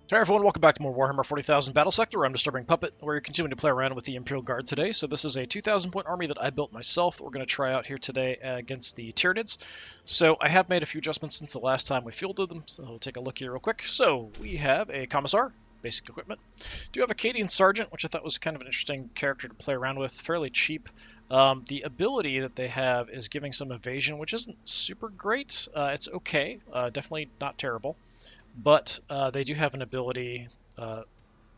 Hey everyone, welcome back to more Warhammer 40,000 Battlesector. I'm DisturbingPuppet. We're continuing to play around with the Imperial Guard today. So this is a 2,000 point army that I built myself. We're going to try out here today against the Tyranids. So I have made a few adjustments since the last time we fielded them. So we'll take a look here real quick. So we have a Commissar, basic equipment. Do have a Cadian Sergeant, which I thought was kind of an interesting character to play around with, fairly cheap. The ability that they have is giving some evasion, which isn't super great. It's okay, definitely not terrible. But they do have an ability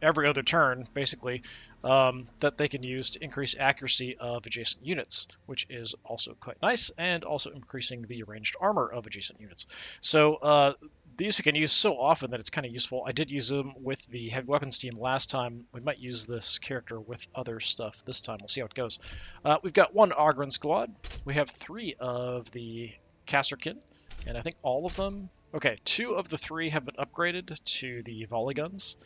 every other turn, basically, that they can use to increase accuracy of adjacent units, which is also quite nice, and also increasing the ranged armor of adjacent units. So these we can use so often that it's kind of useful. I did use them with the heavy weapons team last time. We might use this character with other stuff this time. We'll see how it goes. We've got one Ogren squad. We have 3 of the Casterkin, and I think all of them. Okay, 2 of the 3 have been upgraded to the volley guns,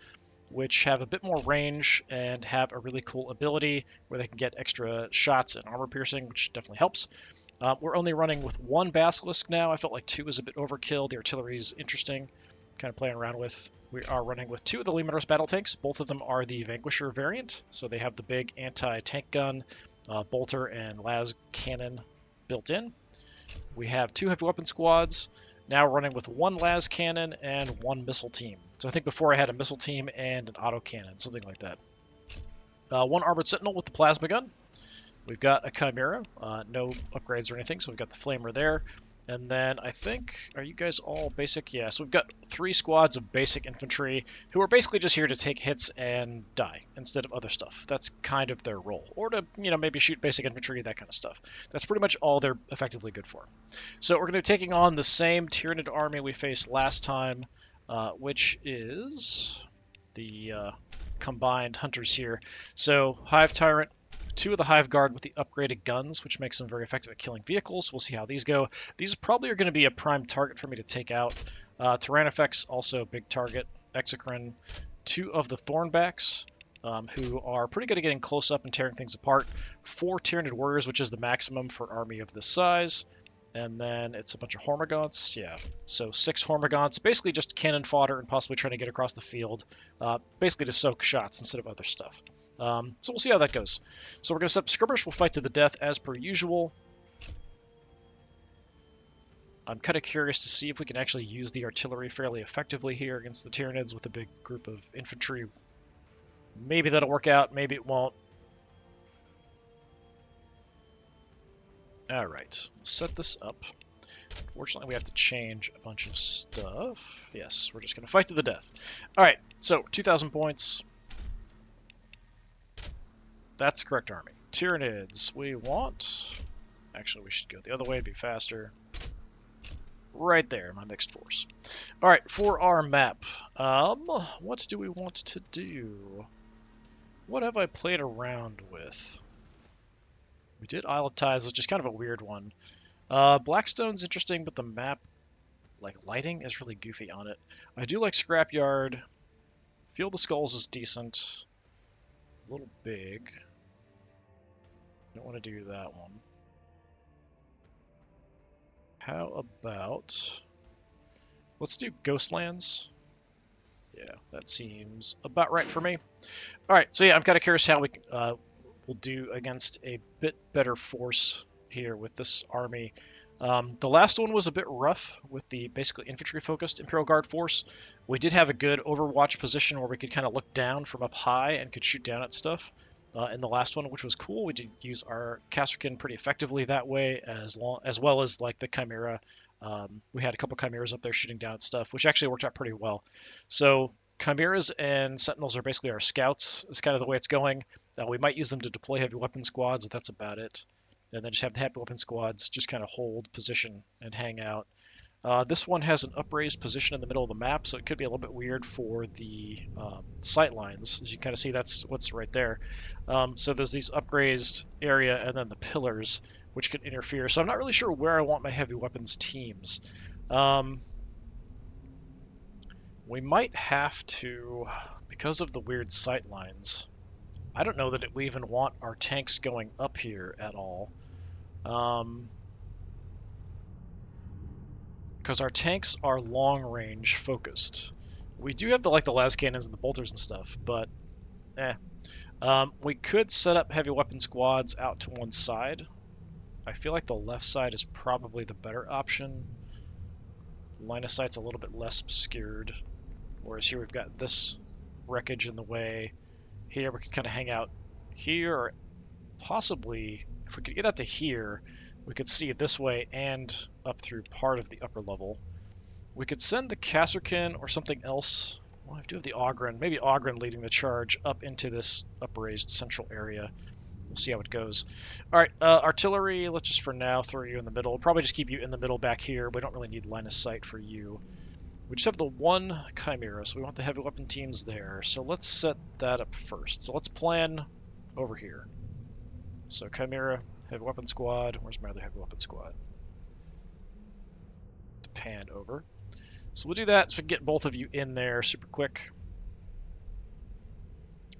which have a bit more range and have a really cool ability where they can get extra shots and armor piercing, which definitely helps. We're only running with 1 Basilisk now. I felt like 2 is a bit overkill. The artillery is interesting, kind of playing around with. We are running with 2 of the Limanos battle tanks. Both of them are the Vanquisher variant, so they have the big anti-tank gun, bolter, and las cannon built in. We have 2 heavy weapon squads. Now running with 1 las cannon and 1 missile team. So I think before I had a missile team and an auto cannon, something like that. 1 armored sentinel with the plasma gun. We've got a chimera, no upgrades or anything, so we've got the flamer there. And then I think, are you guys all basic? Yeah, so we've got 3 squads of basic infantry who are basically just here to take hits and die instead of other stuff. That's kind of their role. Or to, maybe shoot basic infantry, that kind of stuff. That's pretty much all they're effectively good for. So we're going to be taking on the same Tyranid army we faced last time, which is the combined hunters here. So Hive Tyrant, 2 of the Hive Guard with the upgraded guns, which makes them very effective at killing vehicles. We'll see how these go. These probably are going to be a prime target for me to take out. Tyrannifex, also a big target. Exocrine, 2 of the Thornbacks, who are pretty good at getting close up and tearing things apart. 4 Tyranid Warriors, which is the maximum for an army of this size. And then it's a bunch of Hormagaunts, yeah. So 6 Hormagaunts, basically just cannon fodder and possibly trying to get across the field. Basically to soak shots instead of other stuff. So we'll see how that goes. So we're going to set up skirmish. We'll fight to the death as per usual. I'm kind of curious to see if we can actually use the artillery fairly effectively here against the Tyranids with a big group of infantry. Maybe that'll work out, maybe it won't. Alright, set this up. Fortunately, we have to change a bunch of stuff. Yes, we're just going to fight to the death. Alright, so 2,000 points. That's the correct army. Tyranids, we want... Actually, we should go the other way to be faster. Right there, my mixed force. Alright, for our map, what do we want to do? What have I played around with? We did Isle of Ties, which is kind of a weird one. Blackstone's interesting, but the map, lighting is really goofy on it. I do like Scrapyard. Field of Skulls is decent. A little big. Don't want to do that one. How about... Let's do Ghostlands. Yeah, that seems about right for me. Alright, so yeah, I'm kind of curious how we'll do against a bit better force here with this army. The last one was a bit rough with the basically infantry-focused Imperial Guard force. We did have a good overwatch position where we could kind of look down from up high and could shoot down at stuff. In the last one, which was cool, we did use our Casterkin pretty effectively that way, as well as like the Chimera. We had a couple Chimeras up there shooting down at stuff, which actually worked out pretty well. So Chimeras and Sentinels are basically our scouts. Is kind of the way it's going. We might use them to deploy heavy weapon squads, but that's about it. And then just have the heavy weapon squads just kind of hold position and hang out. This one has an upraised position in the middle of the map, so it could be a little bit weird for the sight lines. As you can kind of see, that's what's right there. So there's these upraised area and then the pillars, which could interfere. So I'm not really sure where I want my heavy weapons teams. We might have to, because of the weird sight lines, I don't know that we even want our tanks going up here at all. Because our tanks are long-range focused, We do have the las cannons and the bolters and stuff, but eh. We could set up heavy weapon squads out to one side. I feel like the left side is probably the better option. Line of sight's a little bit less obscured, whereas here we've got this wreckage in the way. Here we could kind of hang out here, or possibly, if we could get out to here, we could see it this way and up through part of the upper level. We could send the Kasserkin or something else. Well, I do have the Ogren. Maybe Ogren leading the charge up into this upraised central area. We'll see how it goes. All right, artillery, let's just for now throw you in the middle. We'll probably just keep you in the middle back here. We don't really need line of sight for you. We just have the one Chimera, so we want the heavy weapon teams there. So let's set that up first. So let's plan over here. So Chimera, heavy weapon squad. Where's my other heavy weapon squad? To pan over. So we'll do that so we can get both of you in there super quick.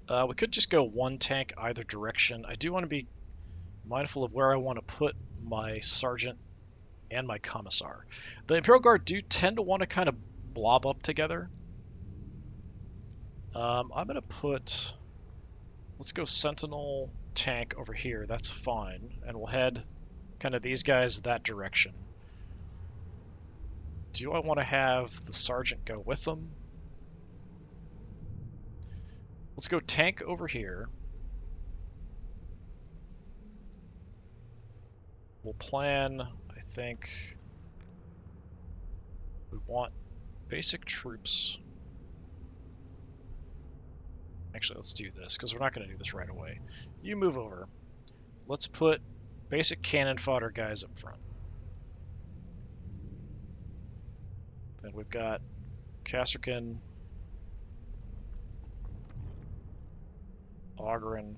We could just go one tank either direction. I do want to be mindful of where I want to put my sergeant and my commissar. The Imperial Guard do tend to want to kind of blob up together. I'm going to put... Let's go Sentinel tank over here. That's fine. And we'll head kind of these guys that direction. Do I want to have the sergeant go with them? Let's go tank over here. We'll plan, I think, we want basic troops. Actually, let's do this, because we're not going to do this right away. You move over. Let's put basic cannon fodder guys up front. Then we've got Kasserkin, Ogren.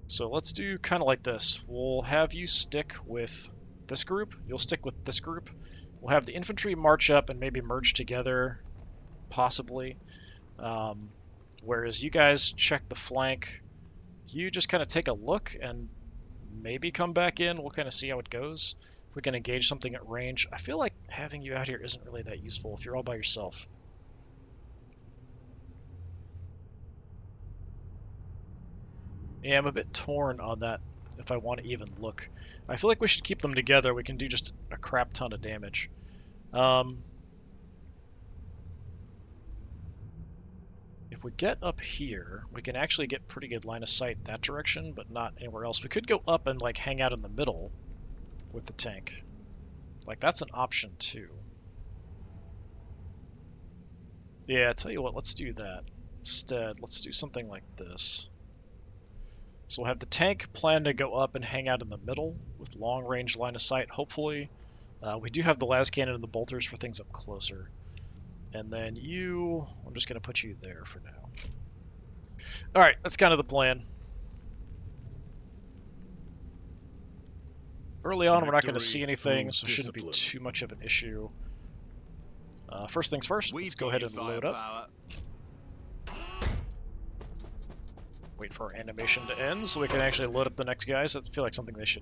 So let's do kind of like this. We'll have you stick with this group. You'll stick with this group. We'll have the infantry march up and maybe merge together, possibly. Whereas you guys check the flank. You just kind of take a look and maybe come back in. We'll kind of see how it goes. If we can engage something at range. I feel like having you out here isn't really that useful if you're all by yourself. Yeah, I'm a bit torn on that if I want to even look. I feel like we should keep them together. We can do just a crap ton of damage. If we get up here, we can actually get pretty good line of sight that direction, but not anywhere else. We could go up and like hang out in the middle with the tank. Like that's an option too. Yeah, I tell you what, let's do that. Instead, let's do something like this. So we'll have the tank plan to go up and hang out in the middle with long-range line of sight, hopefully. We do have the las cannon and the bolters for things up closer. And then you... I'm just going to put you there for now. Alright, that's kind of the plan. Early on, we're not going to see anything, so it shouldn't be too much of an issue. First things first, let's go ahead and load up. Wait for our animation to end so we can actually load up the next guys. I feel like something they should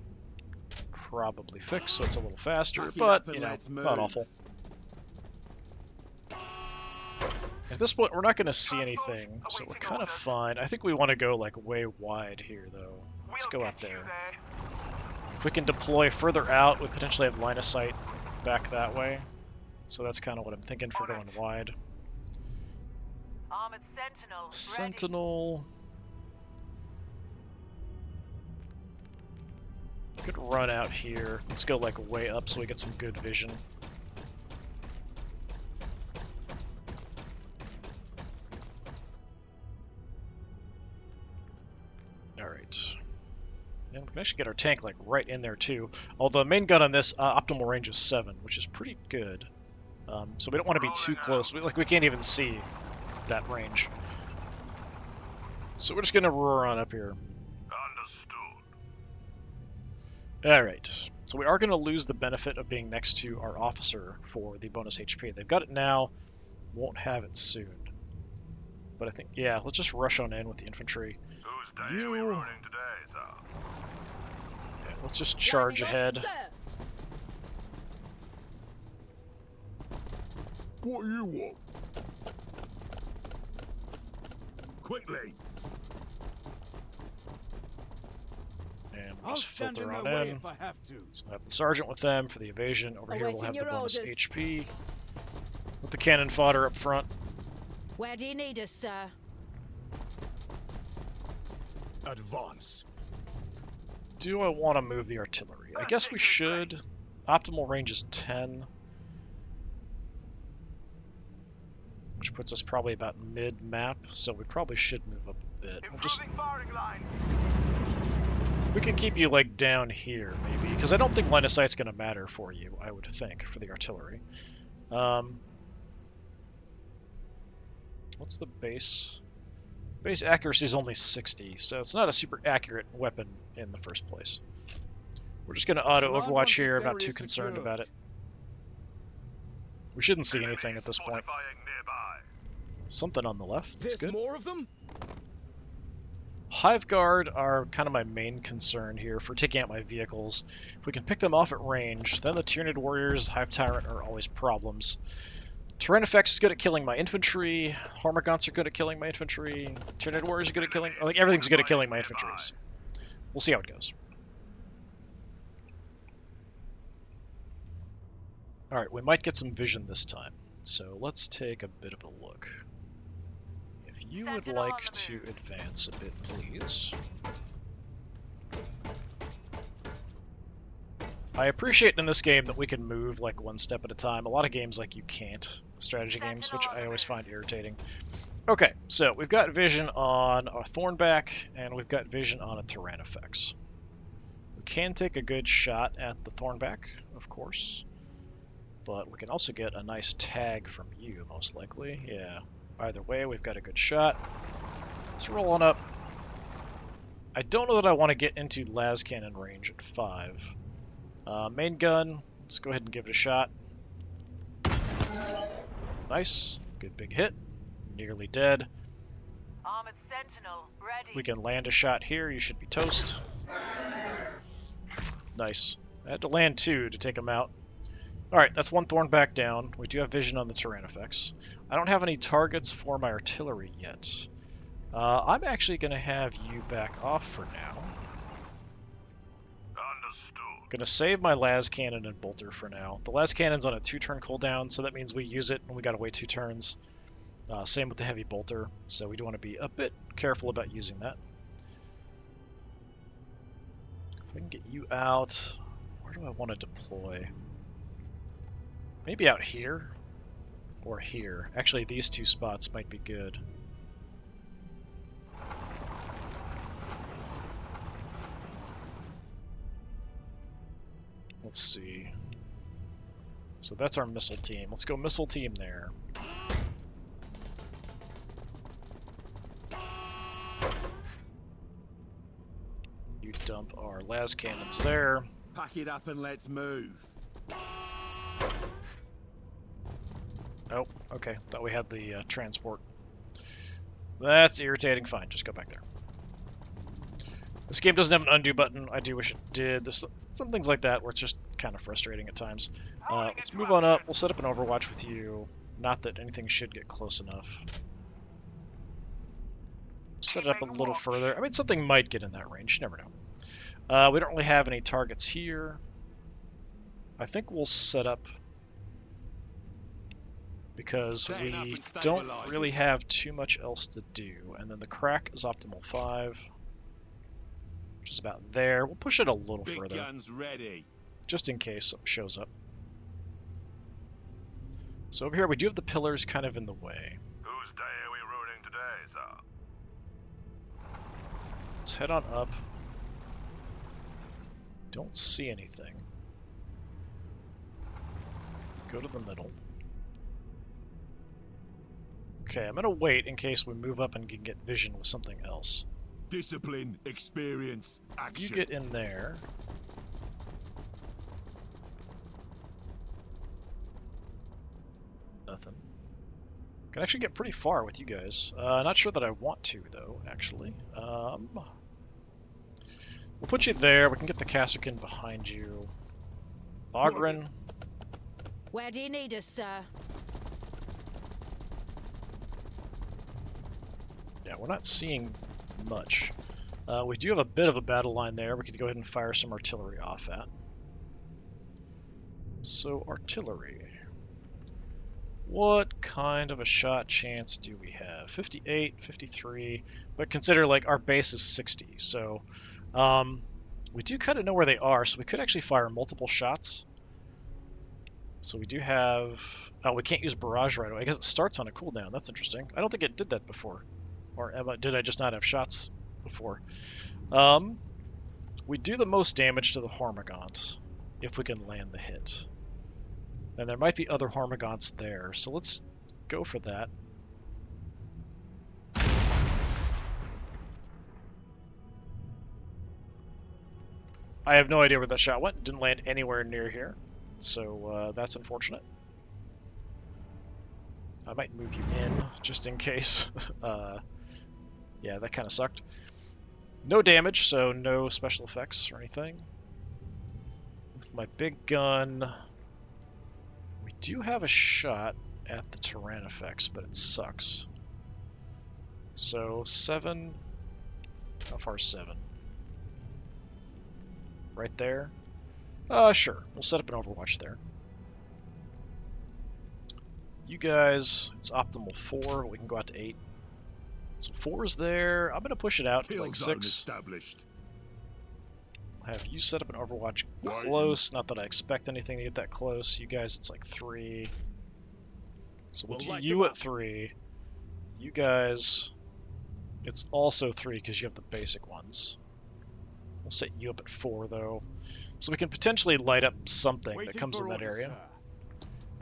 probably fix so it's a little faster, but, you know, not awful. At this point, we're not going to see anything, so we're kind of fine. I think we want to go, like, way wide here, though. Let's go out there. If we can deploy further out, we potentially have line of sight back that way. So that's kind of what I'm thinking for going wide. Armored Sentinel. Sentinel. Could run out here. Let's go like way up so we get some good vision. Alright. And we can actually get our tank like right in there too. Although the main gun on this optimal range is 7, which is pretty good. So we don't want to be too close. We can't even see that range. So we're just gonna roar on up here. Alright, so we are going to lose the benefit of being next to our officer for the bonus HP. They've got it now, won't have it soon. But I think, yeah, let's just rush on in with the infantry. Whose day are we running today, sir? Yeah, let's just charge ahead. What do you want? Quickly! And we'll I'll just stand in filter their on way in. if I have to. So we'll have the sergeant with them for the evasion. Over here we'll Awaiting have the your bonus orders. HP. With the cannon fodder up front. Where do you need us, sir? Advance. Do I want to move the artillery? I guess we should. Optimal range is 10. Which puts us probably about mid-map, so we probably should move up a bit. Improving firing line. We can keep you, like, down here, maybe, because I don't think line of sight's going to matter for you, I would think, for the artillery. What's the base? Base accuracy is only 60, so it's not a super accurate weapon in the first place. We're just going to auto Overwatch here, I'm not too concerned about it. We shouldn't see anything at this point. Fortifying nearby. Something on the left, that's There's good. more of them? Hive Guard are kind of my main concern here for taking out my vehicles. If we can pick them off at range, then the Tyranid Warriors, Hive Tyrant are always problems. Tyrannifex is good at killing my infantry, Hormagaunts are good at killing my infantry, Tyranid Warriors are good at killing... like, everything's good at killing my infantry. So we'll see how it goes. Alright, we might get some vision this time, so let's take a bit of a look. If you would like to advance a bit, please. I appreciate in this game that we can move like one step at a time. A lot of games like you can't, strategy games, which I always find irritating. Okay, so we've got vision on a Thornback, and we've got vision on a Tyrannifex. We can take a good shot at the Thornback, of course. But we can also get a nice tag from you, most likely. Yeah, either way, we've got a good shot. Let's roll on up. I don't know that I want to get into las cannon range at 5. Main gun, let's go ahead and give it a shot. Nice, good big hit. Nearly dead. Armored Sentinel, ready. We can land a shot here, you should be toast. Nice. I had to land 2 to take him out. Alright, that's one Thornback down. We do have vision on the Tyrannifex. I don't have any targets for my artillery yet. I'm actually going to have you back off for now. Understood. Going to save my las cannon and bolter for now. The las cannon's on a 2-turn cooldown, so that means we use it and we got to wait 2 turns. Same with the heavy bolter, so we do want to be a bit careful about using that. If I can get you out, where do I want to deploy? Maybe out here or here. Actually, these 2 spots might be good. Let's see. So that's our missile team. Let's go missile team there. You dump our las cannons there. Pack it up and let's move. Oh, okay. Thought we had the transport. That's irritating. Fine, just go back there. This game doesn't have an undo button. I do wish it did. There's some things like that where it's just kind of frustrating at times. Let's move on up. We'll set up an Overwatch with you. Not that anything should get close enough. Set it up a little further. I mean, something might get in that range. You never know. We don't really have any targets here. I think we'll set up because we don't really have too much else to do. And then the crack is optimal 5, which is about there. We'll push it a little Big further, guns ready. just in case something shows up. So over here we do have the pillars kind of in the way. Whose day are we ruining today, sir? Let's head on up. Don't see anything. Go to the middle. Okay, I'm gonna wait in case we move up and can get vision with something else. Discipline, experience, action. You get in there. Nothing. Can actually get pretty far with you guys. Not sure that I want to, though, actually. We'll put you there. We can get the Kasserkin behind you. Ogren. Where do you need us, sir? Yeah, we're not seeing much. We do have a bit of a battle line there. We could go ahead and fire some artillery off at. So, artillery. What kind of a shot chance do we have? 58, 53, but consider like our base is 60, so we do kind of know where they are, so we could actually fire multiple shots. So we do have... Oh, we can't use barrage right away. I guess it starts on a cooldown. That's interesting. I don't think it did that before. Or did I just not have shots before? We do the most damage to the Hormagaunts if we can land the hit. And there might be other Hormagaunts there, so let's go for that. I have no idea where that shot went. Didn't land anywhere near here, so that's unfortunate. I might move you in, just in case. Yeah, that kind of sucked. No damage, so no special effects or anything. With my big gun... We do have a shot at the Tyrannifex, but it sucks. So 7... How far is 7? Right there? Sure. We'll set up an Overwatch there. You guys, it's optimal 4. We can go out to 8. So 4 is there. I'm going to push it out to like 6. Established. I'll have you set up an Overwatch close. Not that I expect anything to get that close. You guys, it's like 3. So we'll do you at 3. You guys, it's also 3 because you have the basic ones. We'll set you up at 4 though. So we can potentially light up something that comes in that area.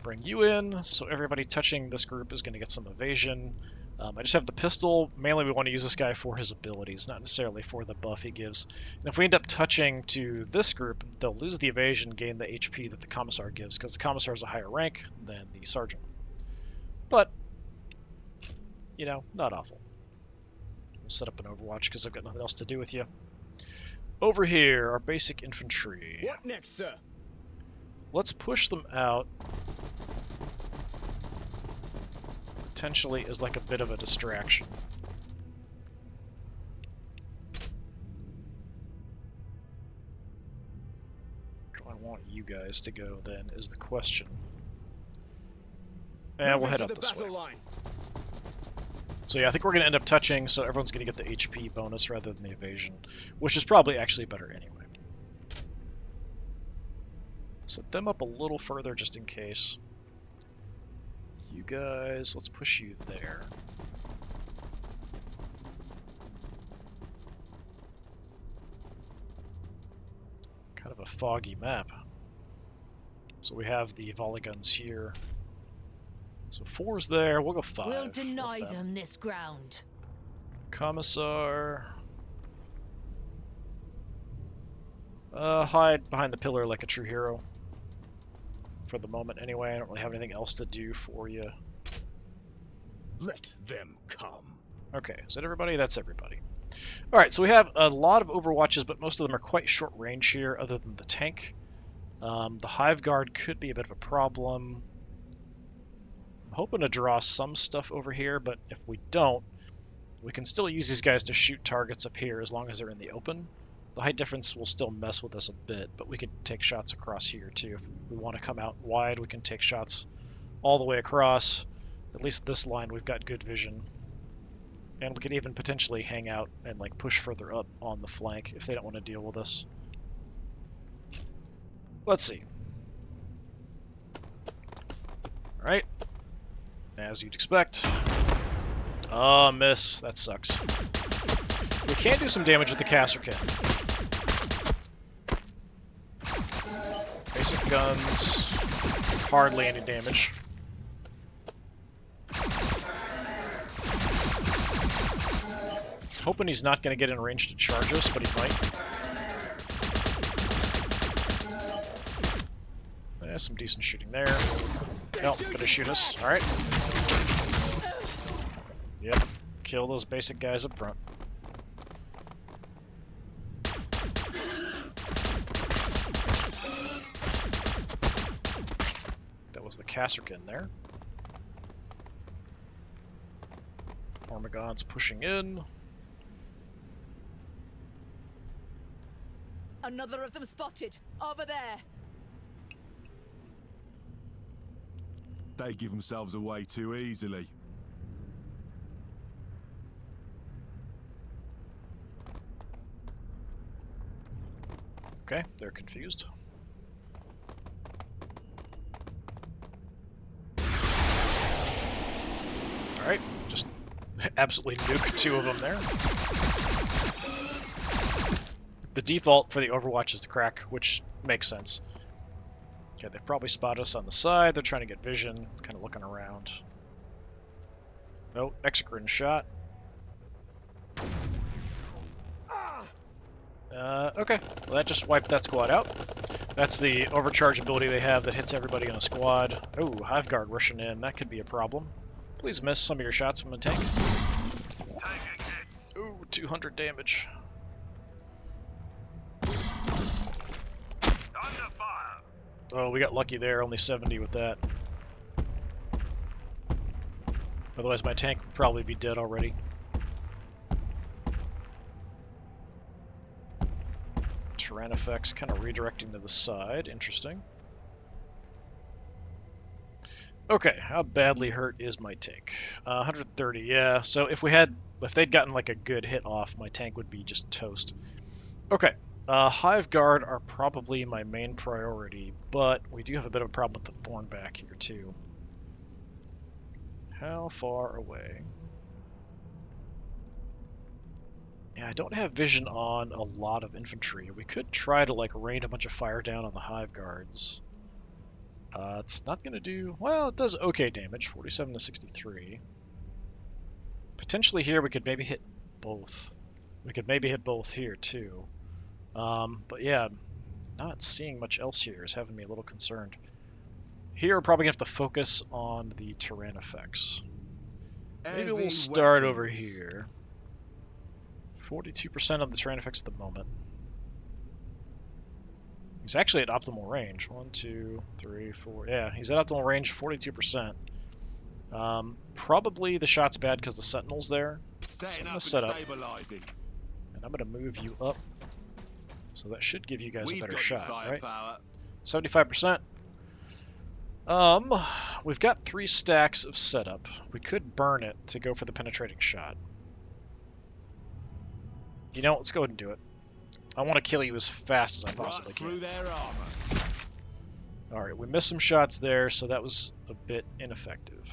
Bring you in, so everybody touching this group is going to get some evasion. I just have the pistol. Mainly we want to use this guy for his abilities, not necessarily for the buff he gives. And if we end up touching to this group, they'll lose the evasion, gain the HP that the Commissar gives, because the Commissar is a higher rank than the Sergeant. But, you know, not awful. We'll set up an Overwatch because I've got nothing else to do with you. Over here, our basic infantry. What next, sir? Let's push them out. Potentially as like a bit of a distraction. Where do I want you guys to go then is the question. And we'll head up this way. So yeah, I think we're going to end up touching, so everyone's going to get the HP bonus rather than the evasion, which is probably actually better anyway. Set them up a little further just in case. You guys, let's push you there. Kind of a foggy map. So we have the volley guns here. So 4's there, we'll go 5. We'll deny them this ground. Commissar. Hide behind the pillar like a true hero. For the moment anyway, I don't really have anything else to do for you. Let them come. Okay, is that everybody? That's everybody. Alright, so we have a lot of Overwatches, but most of them are quite short range here, other than the tank. The Hive Guard could be a bit of a problem. I'm hoping to draw some stuff over here, but if we don't, we can still use these guys to shoot targets up here as long as they're in the open. The height difference will still mess with us a bit, but we could take shots across here too. If we want to come out wide, we can take shots all the way across. At least this line, we've got good vision. And we could even potentially hang out and like push further up on the flank if they don't want to deal with us. Let's see. Alright. As you'd expect. Oh, miss. That sucks. We can do some damage with the Kasserkin. Basic guns. Hardly any damage. Hoping he's not going to get in range to charge us, but he might. There's some decent shooting there. Nope, gonna shoot us. Alright. Yep, kill those basic guys up front. That was the Kasserkin there. Ormagon's pushing in. Another of them spotted. Over there. They give themselves away too easily. Okay, they're confused. Alright, just absolutely nuke two of them there. The default for the Overwatch is the crack, which makes sense. Okay, they've probably spotted us on the side. They're trying to get vision, kind of looking around. Oh, Exocrine shot. Okay, well, that just wiped that squad out. That's the overcharge ability they have that hits everybody in a squad. Oh, Hive Guard rushing in. That could be a problem. Please miss some of your shots from the tank. Ooh, 200 damage. Under fire. Oh, we got lucky there. Only 70 with that. Otherwise, my tank would probably be dead already. Tyranids kind of redirecting to the side. Interesting. Okay, how badly hurt is my tank? 130, yeah. So if they'd gotten like a good hit off, my tank would be just toast. Okay, Hive Guard are probably my main priority, but we do have a bit of a problem with the Thornback here too. How far away? Yeah, I don't have vision on a lot of infantry. We could try to like rain a bunch of fire down on the Hive Guards. It's not going to do... Well, it does okay damage, 47 to 63. Potentially here we could maybe hit both. We could maybe hit both here too. But yeah, not seeing much else here is having me a little concerned. Here we're probably going to have to focus on the Tyranids. Maybe we'll start over here. 42% of the Tyranids at the moment. He's actually at optimal range. 1, 2, 3, 4. Yeah, he's at optimal range, 42%. Probably the shot's bad because the Sentinel's there. So I'm going to set up. And I'm going to move you up. So that should give you guys a better shot, right? 75%. We've got 3 stacks of setup. We could burn it to go for the penetrating shot. You know what? Let's go ahead and do it. I want to kill you as fast as I possibly can. Alright, we missed some shots there, so that was a bit ineffective.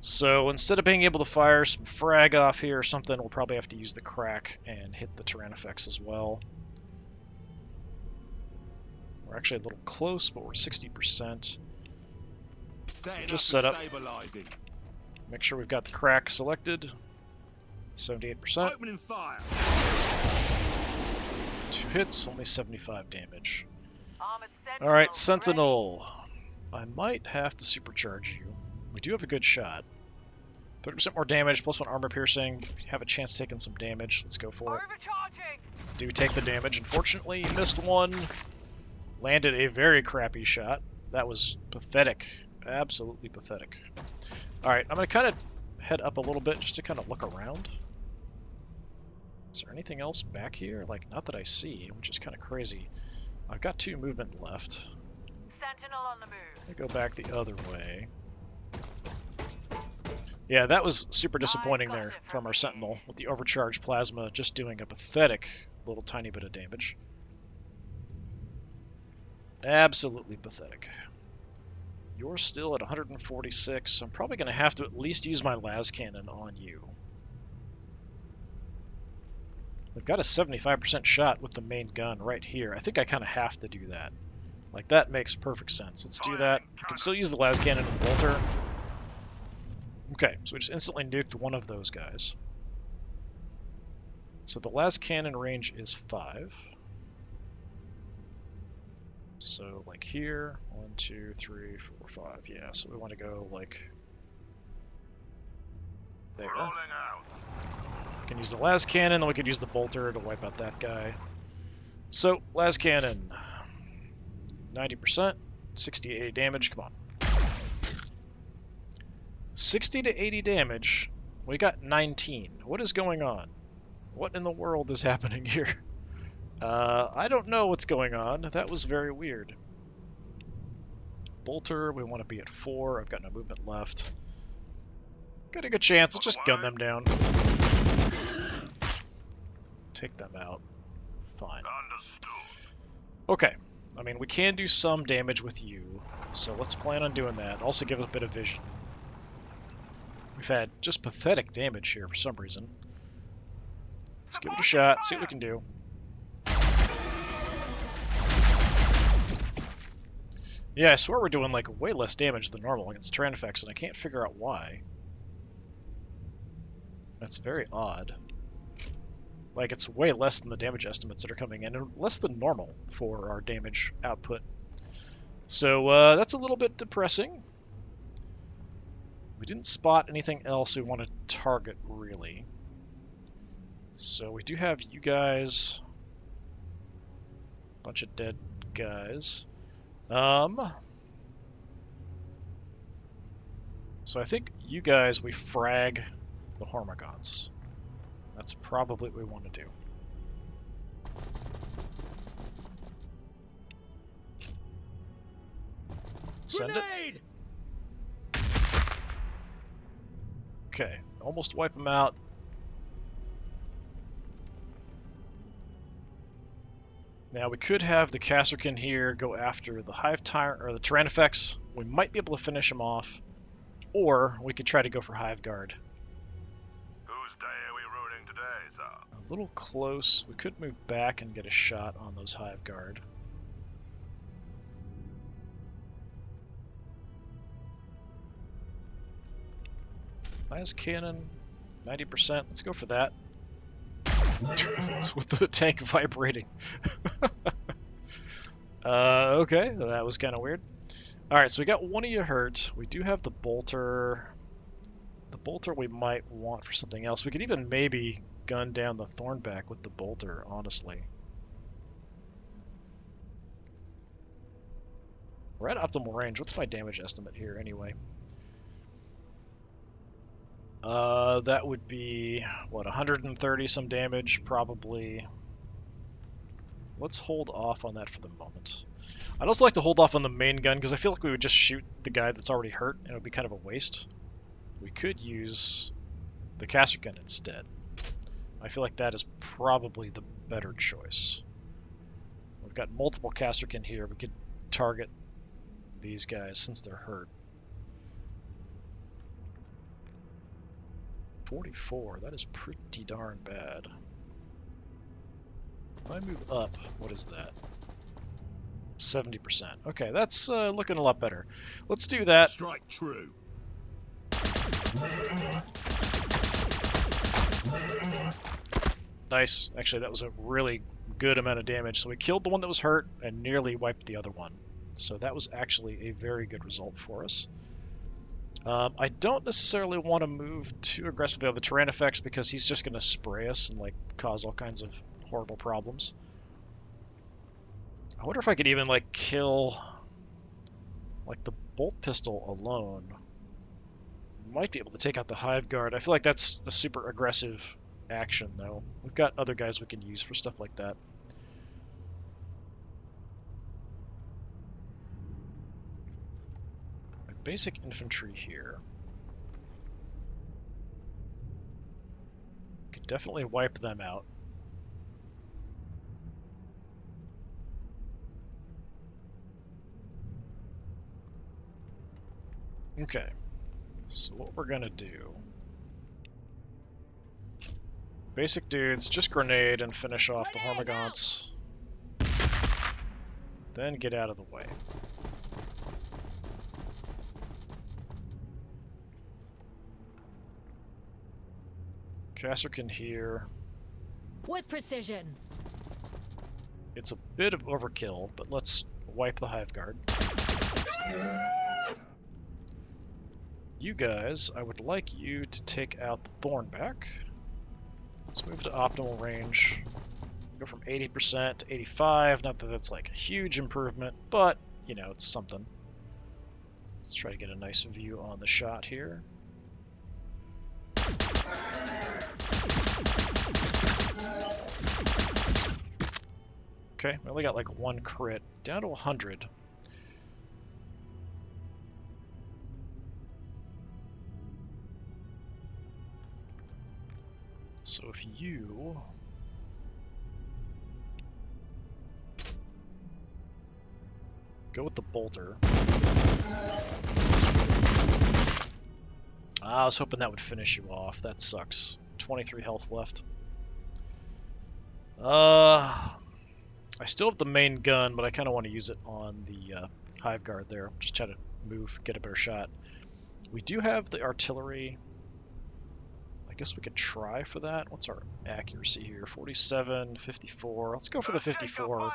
So instead of being able to fire some frag off here or something, we'll probably have to use the crack and hit the Tyranids as well. We're actually a little close, but we're 60%. Just set up. Make sure we've got the crack selected. 78%. Opening fire. 2 hits, only 75 damage. Alright, Sentinel. I might have to supercharge you. We do have a good shot. 30% more damage, plus 1 armor piercing. Have a chance taking some damage. Let's go for it. Do take the damage. Unfortunately, you missed one. Landed a very crappy shot. That was pathetic. Absolutely pathetic. Alright, I'm going to kind of head up a little bit just to kind of look around. Is there anything else back here? Like, not that I see, which is kind of crazy. I've got 2 movement left. Sentinel on the move. I go back the other way. Yeah, that was super disappointing there from our Sentinel with the overcharged plasma just doing a pathetic little tiny bit of damage. Absolutely pathetic. You're still at 146, so I'm probably going to have to at least use my las cannon on you. We've got a 75% shot with the main gun right here. I think I kind of have to do that. Like, that makes perfect sense. Let's do that. We can still use the las cannon and bolter. Okay, so we just instantly nuked one of those guys. So the las cannon range is 5. So, like here, 1, 2, 3, 4, 5. Yeah, so we want to go, like, there. Rolling out. We can use the las cannon, then we could use the bolter to wipe out that guy. So, las cannon. 90%, 60 to 80 damage, come on. 60 to 80 damage We got 19. What is going on? What in the world is happening here? I don't know what's going on. That was very weird. Bolter, we want to be at 4. I've got no movement left. Got a good chance. Let's just gun them down. Take them out. Fine. Understood. Okay. I mean, we can do some damage with you, so let's plan on doing that. Also give us a bit of vision. We've had just pathetic damage here for some reason. Let's give it a shot, see what we can do. Yeah, I swear we're doing, like, way less damage than normal against Tyranids, and I can't figure out why. That's very odd. Like, it's way less than the damage estimates that are coming in, and less than normal for our damage output. So, that's a little bit depressing. We didn't spot anything else we want to target, really. So, we do have you guys. Bunch of dead guys. So I think you guys, we frag the Hormagaunts. That's probably what we want to do. Send it. Okay, almost wipe them out. Now we could have the Kasrkin here go after the Hive Tyrant or the Tyrannifex. We might be able to finish him off, or we could try to go for Hive Guard. Whose day are we ruining today, sir? A little close. We could move back and get a shot on those Hive Guard. Las Cannon, 90%. Let's go for that. It's with the tank vibrating. Okay, that was kind of weird. Alright, so we got one of you hurt. We do have the Bolter. The Bolter we might want for something else. We could even maybe gun down the Thornback with the Bolter, honestly. We're at optimal range. What's my damage estimate here, anyway? That would be, what, 130 some damage, probably. Let's hold off on that for the moment. I'd also like to hold off on the main gun, because I feel like we would just shoot the guy that's already hurt, and it would be kind of a waste. We could use the Kasrkin instead. I feel like that is probably the better choice. We've got multiple Kasrkin here. We could target these guys since they're hurt. 44, that is pretty darn bad. If I move up, what is that? 70%. Okay, that's looking a lot better. Let's do that. Strike true. Nice. Actually, that was a really good amount of damage. So we killed the one that was hurt and nearly wiped the other one. So that was actually a very good result for us. I don't necessarily want to move too aggressively on the Tyrannifex because he's just going to spray us and like cause all kinds of horrible problems. I wonder if I could even like kill like the bolt pistol alone. Might be able to take out the Hive Guard. I feel like that's a super aggressive action though. We've got other guys we can use for stuff like that. Basic infantry here. Could definitely wipe them out. Okay, so what we're gonna do. Basic dudes, just grenade and finish off the Hormagaunts. Then get out of the way. Kasrkin here. With precision. It's a bit of overkill, but let's wipe the Hive Guard. You guys, I would like you to take out the Thornback. Let's move to optimal range. Go from 80% to 85. Not that that's like a huge improvement, but, you know, it's something. Let's try to get a nice view on the shot here. Okay, we only got like 1 crit. Down to 100. So if you... go with the bolter. I was hoping that would finish you off. That sucks. 23 health left. I still have the main gun, but I kind of want to use it on the hive guard there. Just try to move, get a better shot. We do have the artillery. I guess we could try for that. What's our accuracy here? 47, 54. Let's go for the 54.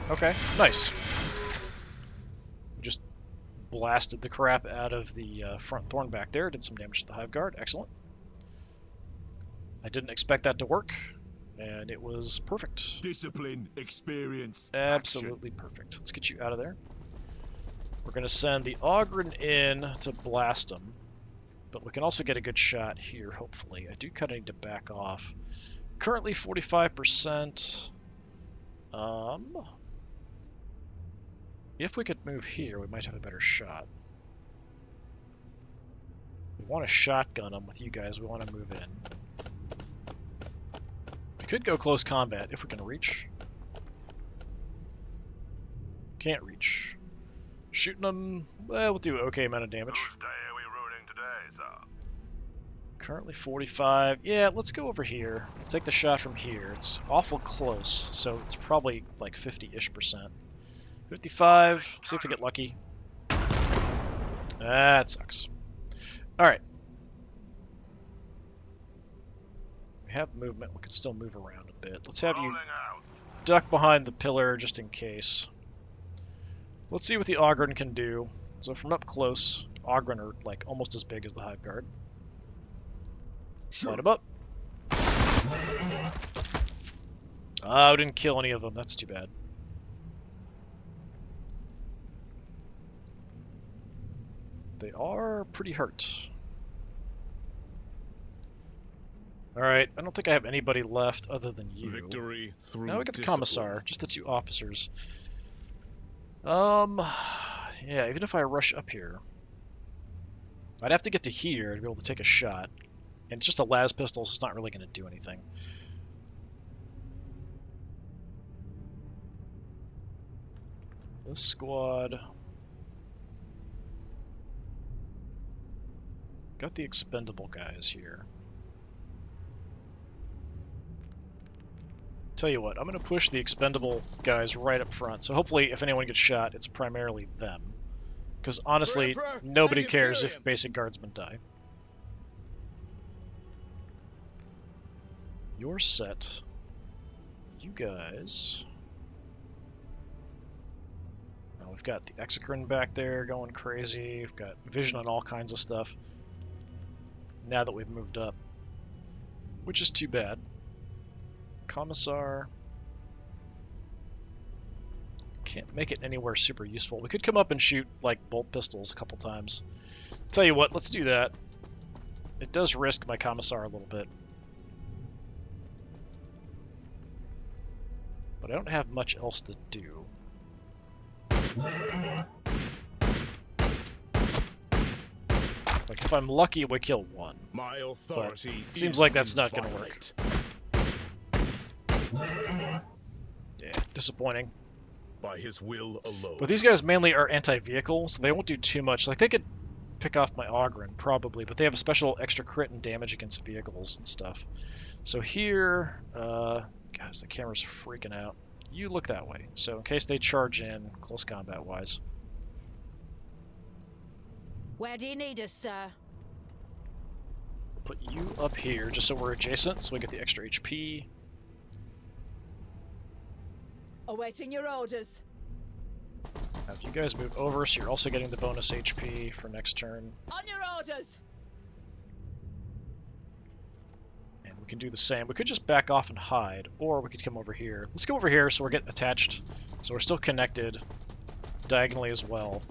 Okay, nice. We just blasted the crap out of the front thorn back there. Did some damage to the hive guard. Excellent. I didn't expect that to work, and it was perfect. Discipline, experience, Absolutely perfect. Let's get you out of there. We're going to send the Ogren in to blast them, but we can also get a good shot here, hopefully. I do kind of need to back off. Currently 45%. If we could move here, we might have a better shot. We want to shotgun them with you guys. We want to move in. We could go close combat if we can reach. Can't reach. Shooting them, well, we'll do an okay amount of damage. Whose day are we ruining today, sir? Currently 45. Yeah, let's go over here. Let's take the shot from here. It's awful close, so it's probably like 50-ish%. 55. See if we get lucky. That sucks. Alright. We have movement. We can still move around a bit. Let's have you Rolling out. duck behind the pillar just in case. Let's see what the Ogren can do. So from up close, Ogren are like almost as big as the hive guard. Light them up. Oh, didn't kill any of them. That's too bad. They are pretty hurt. Alright, I don't think I have anybody left other than you. Victory through Now we got the discipline. Commissar, just the 2 officers. Yeah, even if I rush up here, I'd have to get to here to be able to take a shot. And it's just a las pistol, so it's not really going to do anything. This squad... got the expendable guys here. Tell you what, I'm going to push the expendable guys right up front, so hopefully if anyone gets shot, it's primarily them. Because honestly, nobody cares if basic guardsmen die. You're set. You guys... Now we've got the Exocrine back there going crazy, we've got vision on all kinds of stuff. Now that we've moved up. Which is too bad. Commissar... can't make it anywhere super useful. We could come up and shoot, like, bolt pistols a couple times. Tell you what, let's do that. It does risk my Commissar a little bit. But I don't have much else to do. Like, if I'm lucky, we kill one. My authority But seems is like that's not going to work. inviolate. Yeah, disappointing. By his will alone. But these guys mainly are anti-vehicle, so they won't do too much. Like, they could pick off my Ogren, probably, but they have a special extra crit and damage against vehicles and stuff. So here, guys, the camera's freaking out. You look that way, so in case they charge in, close combat-wise. Where do you need us, sir? Put you up here, just so we're adjacent, so we get the extra HP. Awaiting your orders. Have you guys move over, so you're also getting the bonus HP for next turn. On your orders. And we can do the same. We could just back off and hide, or we could come over here. Let's go over here so we're getting attached, so we're still connected diagonally as well.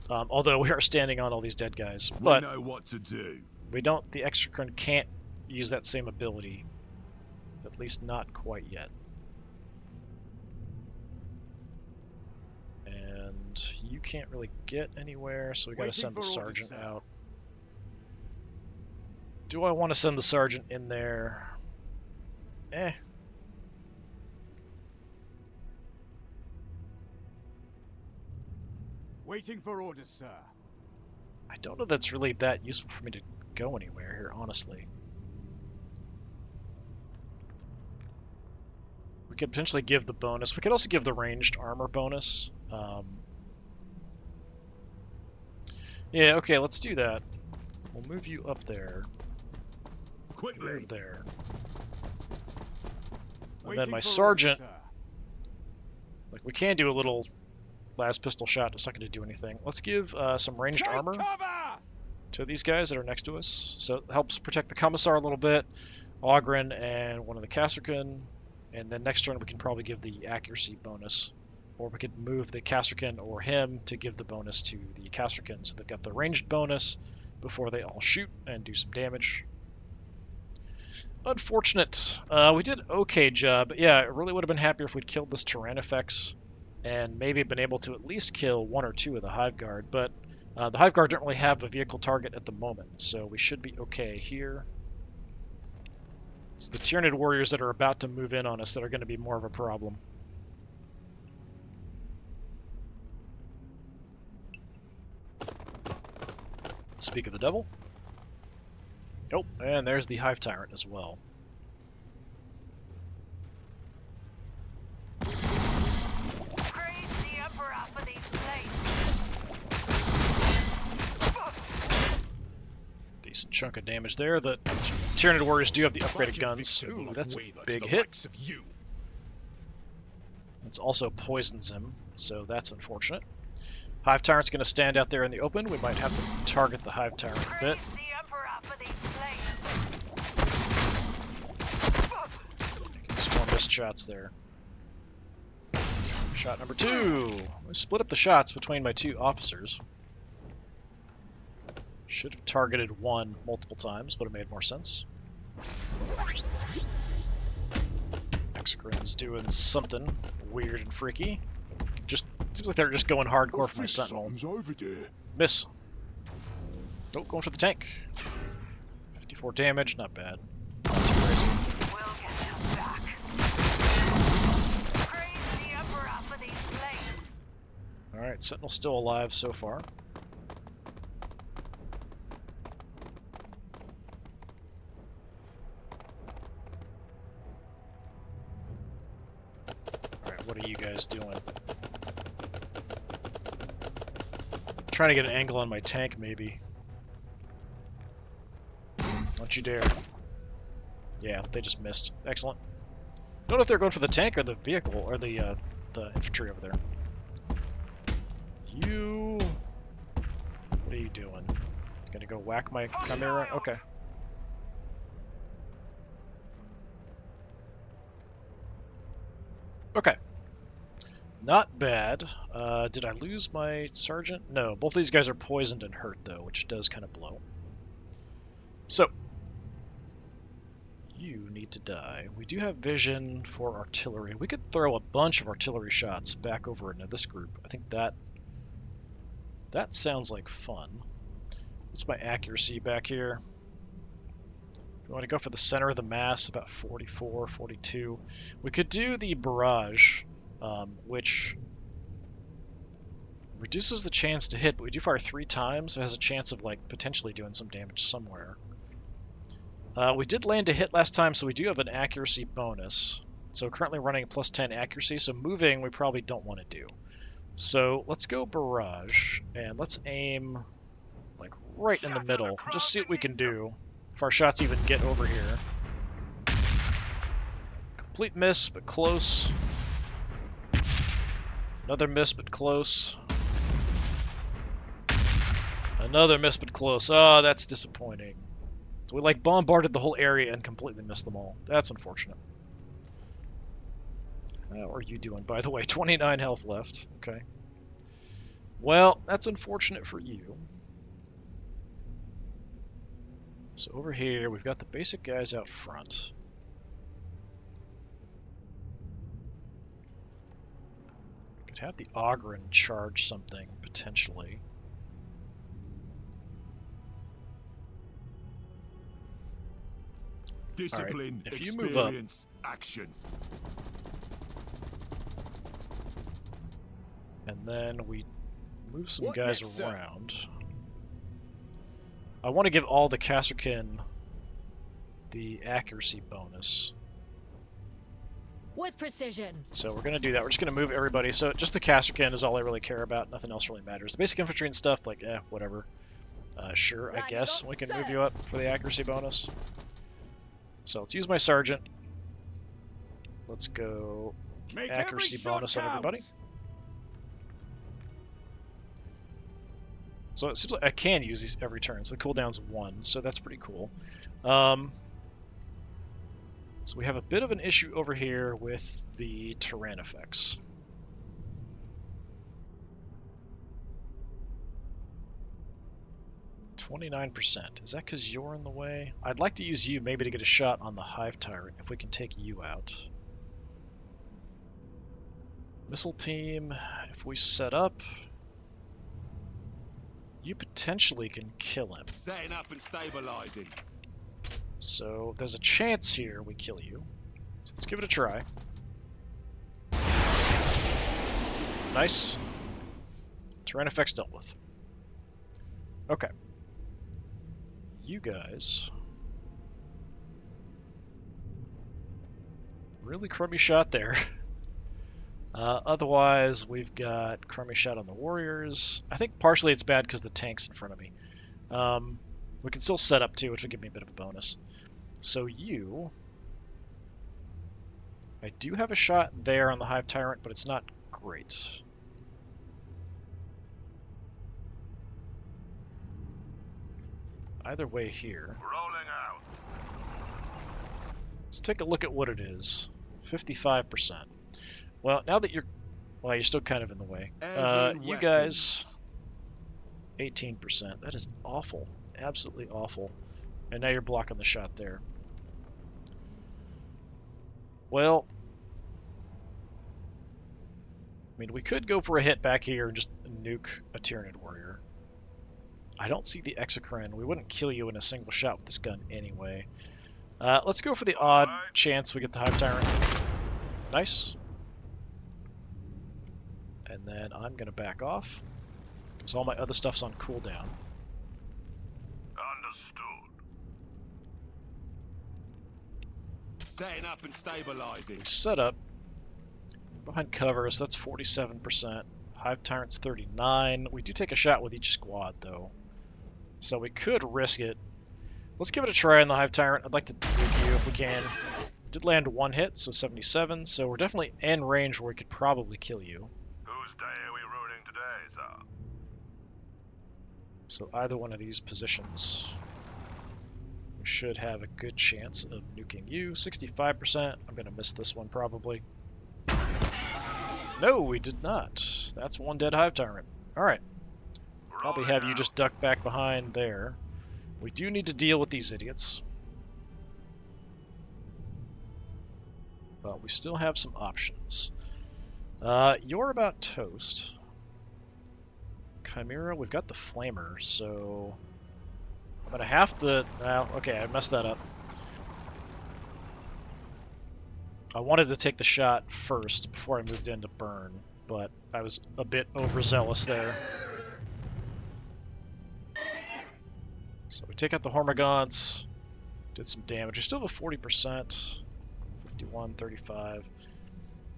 Although we are standing on all these dead guys. We But know what to do. we don't, the Exocrine can't use that same ability. At least not quite yet. And you can't really get anywhere, so we gotta send the sergeant out. Do I want to send the sergeant in there? Eh. Waiting for orders, sir. I don't know that's really that useful for me to go anywhere here, honestly. We could potentially give the bonus. We could also give the ranged armor bonus. Yeah, okay, let's do that. We'll move you up there. Quickly. Over there. And Waiting then my for sergeant, orders, sir. like we can do a little last pistol shot. It's not going to do anything. Let's give some ranged Take armor cover! to these guys that are next to us. So it helps protect the Commissar a little bit, Ogren, and one of the Castrican. And then next turn we can probably give the accuracy bonus. Or we could move the Castrican or him to give the bonus to the Castrican. So they've got the ranged bonus before they all shoot and do some damage. Unfortunate. We did an okay job. But yeah, I really would have been happier if we'd killed this Tyrannifex and maybe been able to at least kill one or two of the Hive Guard. But the Hive Guard don't really have a vehicle target at the moment, so we should be okay here. It's the Tyranid warriors that are about to move in on us that are going to be more of a problem. Speak of the devil. Oh, and there's the Hive Tyrant as well. Praise the Emperor for these blades. Decent chunk of damage there. The Tyranid warriors do have the upgraded guns. Ooh, that's a big hit. It's also poisons him, so that's unfortunate. Hive Tyrant's going to stand out there in the open. We might have to target the Hive Tyrant a bit. Praise the Emperor for these blades. Making some more missed shots there. Shot number 2. We split up the shots between my two officers. Should have targeted one multiple times, would have made more sense. Exocrine's doing something weird and freaky. Just seems like they're just going hardcore for my Sentinel. Over there. Miss. Nope, going for the tank. 54 damage, not bad. Not too crazy. We'll get them back. Praise the Emperor for these blades. Alright, Sentinel's still alive so far. Alright, what are you guys doing? Trying to get an angle on my tank, maybe. Don't you dare. Yeah, they just missed. Excellent. Don't know if they're going for the tank or the vehicle, or the infantry over there. You... What are you doing? Gonna go whack my Chimera? Okay. Okay. Not bad. Did I lose my sergeant? No, both these guys are poisoned and hurt, though, which does kind of blow. So, you need to die. We do have vision for artillery. We could throw a bunch of artillery shots back over into this group. I think that sounds like fun. What's my accuracy back here? We want to go for the center of the mass, about 44, 42. We could do the barrage, which reduces the chance to hit, but we do fire 3 times, so it has a chance of like potentially doing some damage somewhere. We did land a hit last time, so we do have an accuracy bonus. So currently running plus 10 accuracy, so moving we probably don't want to do. So let's go barrage, and let's aim like right in the middle. Just see what we can do. If our shots even get over here. Complete miss, but close. Another miss, but close. Another miss, but close. Oh, that's disappointing. So we like bombarded the whole area and completely missed them all. That's unfortunate. How are you doing, by the way? 29 health left. Okay. Well, that's unfortunate for you. So over here, we've got the basic guys out front. Could have the Ogren charge something, potentially. Discipline, if you move up- experience, action. And then we move some What guys next, sir? around. I want to give all the Casterkin the accuracy bonus. With precision. So we're going to do that. We're just going to move everybody. So just the Casterkin is all I really care about. Nothing else really matters. The basic infantry and stuff, like, whatever. Sure, I Line guess up, we can sir. move you up for the accuracy bonus. So let's use my sergeant. Let's go Make accuracy every shot bonus on everybody. count. So it seems like I can use these every turn. So the cooldown's 1, so that's pretty cool. So we have a bit of an issue over here with the Tyran effects. %. Is that because you're in the way? I'd like to use you maybe to get a shot on the Hive Tyrant if we can take you out. Missile team, if we set up, you potentially can kill him. Setting up and stabilizing. So there's a chance here we kill you. So let's give it a try. Nice. Terrain effects dealt with. Okay. You guys. Really crummy shot there. Otherwise, we've got crummy shot on the warriors. I think partially it's bad because the tank's in front of me. We can still set up too, which will give me a bit of a bonus. So you... I do have a shot there on the Hive Tyrant, but it's not great. Either way here. Rolling out. Let's take a look at what it is. 55%. Well, now that you're... Well, you're still kind of in the way. You guys... 18%. That is awful. Absolutely awful. And now you're blocking the shot there. Well... I mean, we could go for a hit back here and just nuke a Tyranid warrior. I don't see the Exocrine. We wouldn't kill you in a single shot with this gun anyway. Let's go for the odd chance we get the Hive Tyrant. Nice. And then I'm going to back off, because all my other stuff's on cooldown. Understood. Setting up and stabilizing. Set up. Behind cover, so that's 47%. Hive Tyrant's 39. We do take a shot with each squad, though. So we could risk it. Let's give it a try on the Hive Tyrant. I'd like to nuke you if we can. Did land one hit, so 77. So we're definitely in range where we could probably kill you. Whose day are we ruining today, sir? So either one of these positions, we should have a good chance of nuking you. 65%. I'm going to miss this one probably. No, we did not. That's one dead Hive Tyrant. Alright. Probably have you just duck back behind there. We do need to deal with these idiots. But we still have some options. You're about toast. Chimera, we've got the Flamer, so... I'm gonna have to... Well, okay, I messed that up. I wanted to take the shot first before I moved in to burn, but I was a bit overzealous there. So we take out the Hormagaunts, did some damage. We still have a 40%, 51, 35.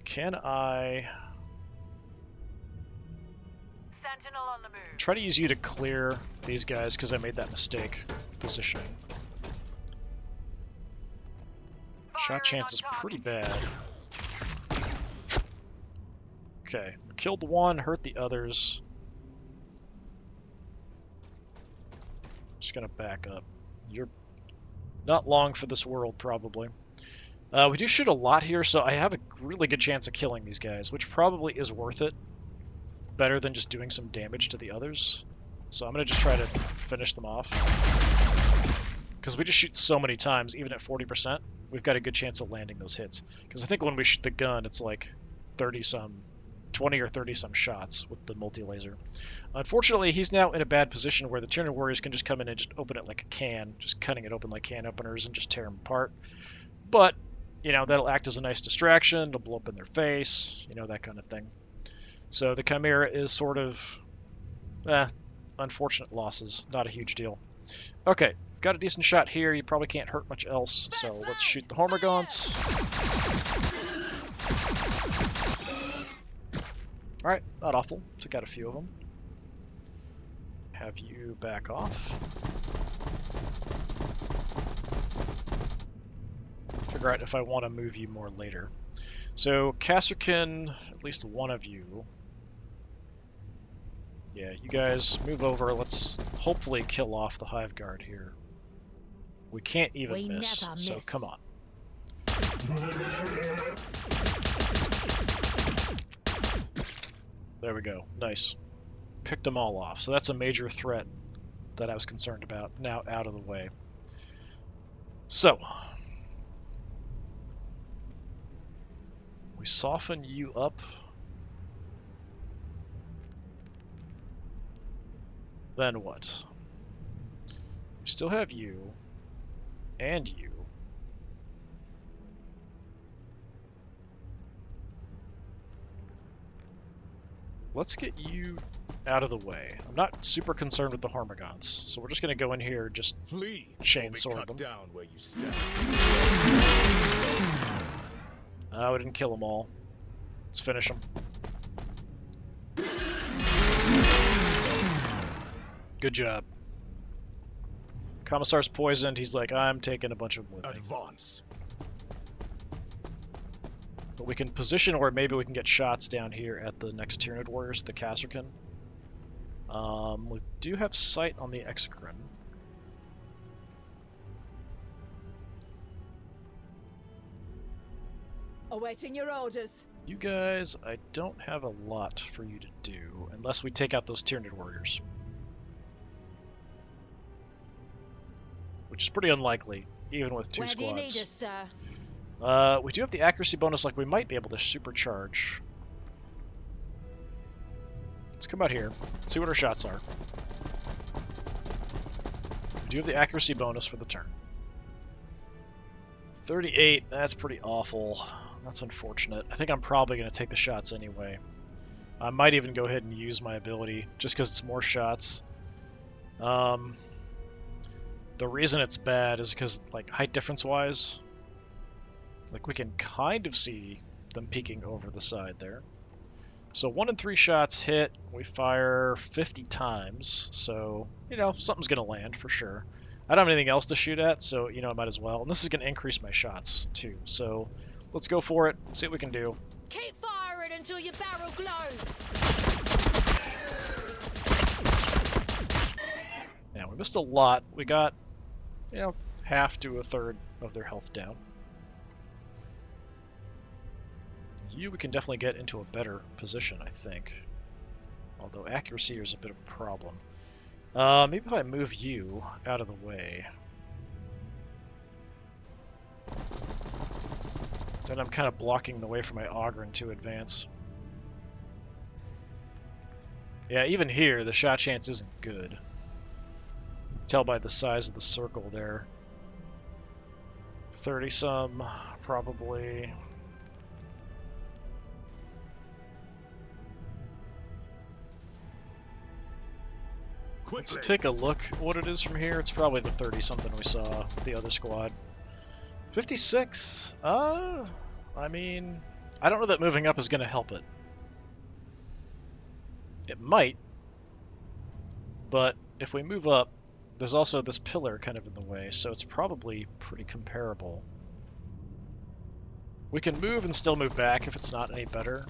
Can I Sentinel on the move. try to use you to clear these guys because I made that mistake positioning? Shot chance is pretty bad. Okay, killed one, hurt the others. Just gonna back up. You're not long for this world, probably. We do shoot a lot here, so I have a really good chance of killing these guys, which probably is worth it. Better than just doing some damage to the others. So I'm gonna just try to finish them off. Because we just shoot so many times, even at 40%, we've got a good chance of landing those hits. Because I think when we shoot the gun, it's like 30-some 20 or 30 some shots with the multi-laser. Unfortunately, he's now in a bad position where the Tyranid warriors can just come in and just open it like a can, just cutting it open like can openers and just tear them apart. But, you know, that'll act as a nice distraction, it'll blow up in their face, you know, that kind of thing. So the Chimera is sort of, unfortunate losses, not a huge deal. Okay, got a decent shot here, you probably can't hurt much else, so let's shoot the Hormagaunts. Alright, not awful. Took out a few of them. Have you back off. Figure out if I want to move you more later. So, Kasserkin, at least one of you. Yeah, you guys move over. Let's hopefully kill off the Hive Guard here. We can't even miss, so come on. There we go. Nice. Picked them all off. So that's a major threat that I was concerned about. Now out of the way. So. We soften you up. Then what? We still have you. And you. Let's get you out of the way. I'm not super concerned with the Hormagaunts, so we're just going to go in here and just Flee. chainsaw them. Down where you stand. We didn't kill them all. Let's finish them. Good job. Commissar's poisoned. He's like, I'm taking a bunch of them with me. Advance. But we can position, or maybe we can get shots down here at the next Tyranid warriors, the Kasserkin. We do have sight on the Exocrine. Awaiting your orders. You guys, I don't have a lot for you to do, unless we take out those Tyranid warriors. Which is pretty unlikely, even with two Where squads. do you need us, sir? We do have the accuracy bonus, like we might be able to supercharge. Let's come out here, see what our shots are. We do have the accuracy bonus for the turn. 38, that's pretty awful. That's unfortunate. I think I'm probably going to take the shots anyway. I might even go ahead and use my ability, just because it's more shots. The reason it's bad is because, like, height difference-wise, like, we can kind of see them peeking over the side there. So 1 in 3 shots hit, we fire 50 times, so, you know, something's going to land for sure. I don't have anything else to shoot at, so, you know, I might as well. And this is going to increase my shots, too. So let's go for it, see what we can do. Keep firing until your barrel glows. Yeah, we missed a lot. We got, you know, half to a third of their health down. We can definitely get into a better position, I think. Although accuracy is a bit of a problem. Maybe if I move you out of the way. Then I'm kind of blocking the way for my Ogryn to advance. Yeah, even here, the shot chance isn't good. Tell by the size of the circle there. 30-some, probably. Let's take a look at what it is from here. It's probably the 30-something we saw with the other squad. 56? I mean, I don't know that moving up is going to help it. It might, but if we move up, there's also this pillar kind of in the way, so it's probably pretty comparable. We can move and still move back if it's not any better.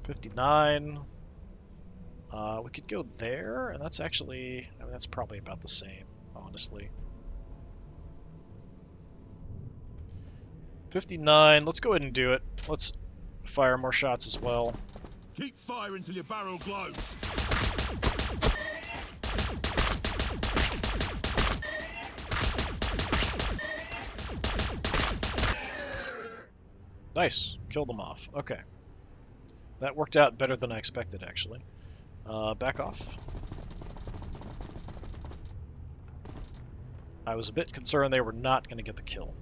59. We could go there, and that's actually, I mean, that's probably about the same, honestly. 59, let's go ahead and do it. Let's fire more shots as well. Keep firing until your barrel glows. Nice, killed them off. Okay. That worked out better than I expected, actually. Back off. I was a bit concerned they were not going to get the kill.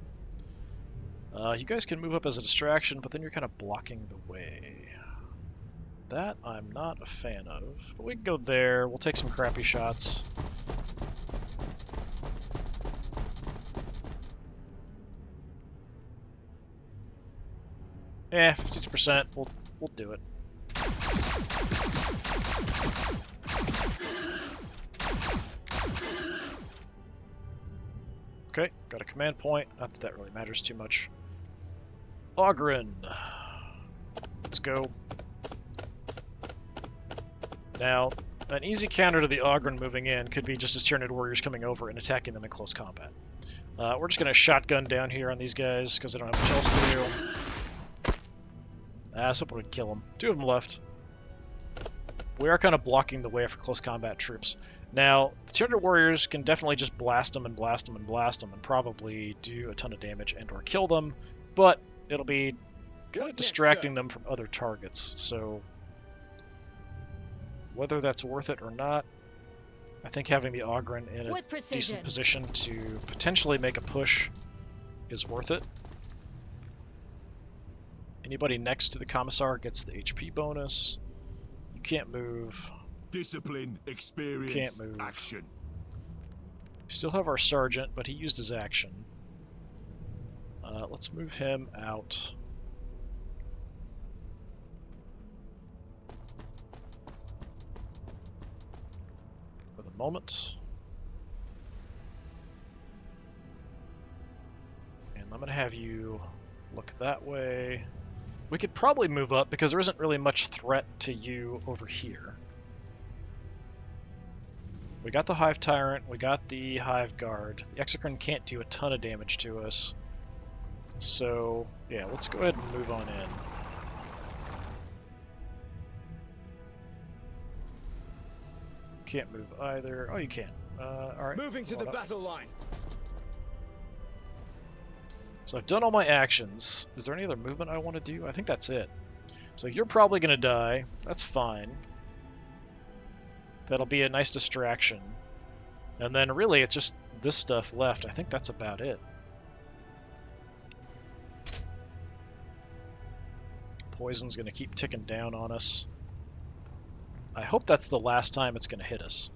You guys can move up as a distraction, but then you're kind of blocking the way. That I'm not a fan of. But we can go there. We'll take some crappy shots. Yeah, 52%. We'll do it. Okay, got a command point. Not that that really matters too much. Ogren. Let's go. Now, an easy counter to the Ogren moving in could be just as Tyranid warriors coming over and attacking them in close combat. We're just going to shotgun down here on these guys because they don't have much else to do. I was hoping we'd kill them. 2 of them left. We are kind of blocking the way for close combat troops. Now, the Tyranid warriors can definitely just blast them and blast them and blast them and probably do a ton of damage and or kill them, but it'll be kind of distracting them from other targets. So whether that's worth it or not, I think having the Ogren in a decent position to potentially make a push is worth it. Anybody next to the Commissar gets the HP bonus. You can't move. Discipline, experience, Can't move. action. We still have our Sergeant, but he used his action. Let's move him out. For the moment. And I'm going to have you look that way. We could probably move up because there isn't really much threat to you over here. We got the Hive Tyrant, we got the Hive Guard. The Exocrine can't do a ton of damage to us. So, yeah, let's go ahead and move on in. Can't move either. Oh, you can. Alright. Moving to the battle line. So I've done all my actions. Is there any other movement I want to do? I think that's it. So you're probably going to die. That's fine. That'll be a nice distraction. And then really it's just this stuff left. I think that's about it. Poison's going to keep ticking down on us. I hope that's the last time it's going to hit us.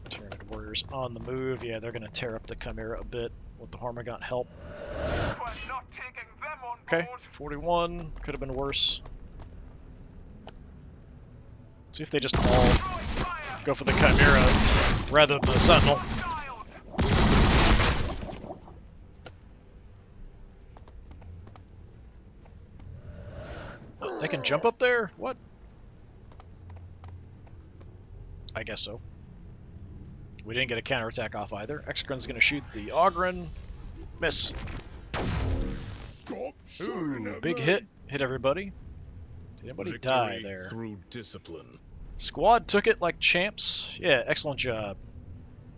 Tyranid warriors on the move. Yeah, they're going to tear up the Chimera a bit with the Hormigaunt help. We're not taking them on Okay, board. 41. Could have been worse. See if they just all go for the Chimera rather than the Sentinel. Oh, they can jump up there? What? I guess so. We didn't get a counterattack off either. Exocrine's going to shoot the Ogren. Miss. Ooh, big hit. Hit everybody. Did anybody die there? Through discipline. Squad took it like champs. Yeah, excellent job.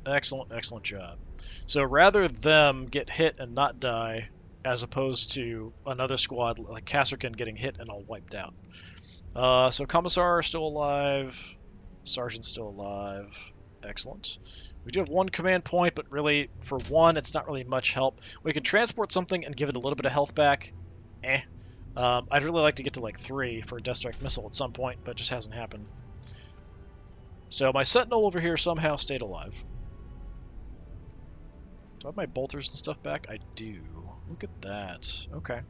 Excellent, excellent job. So rather them get hit and not die, as opposed to another squad like Kasserkin getting hit and all wiped out. So Commissar still alive. Sergeant's still alive. Excellent. We do have one command point, but really, for one, it's not really much help. We can transport something and give it a little bit of health back. I'd really like to get to like 3 for a Death Strike missile at some point, but it just hasn't happened. So my Sentinel over here somehow stayed alive. Do I have my bolters and stuff back? I do. Look at that. Okay.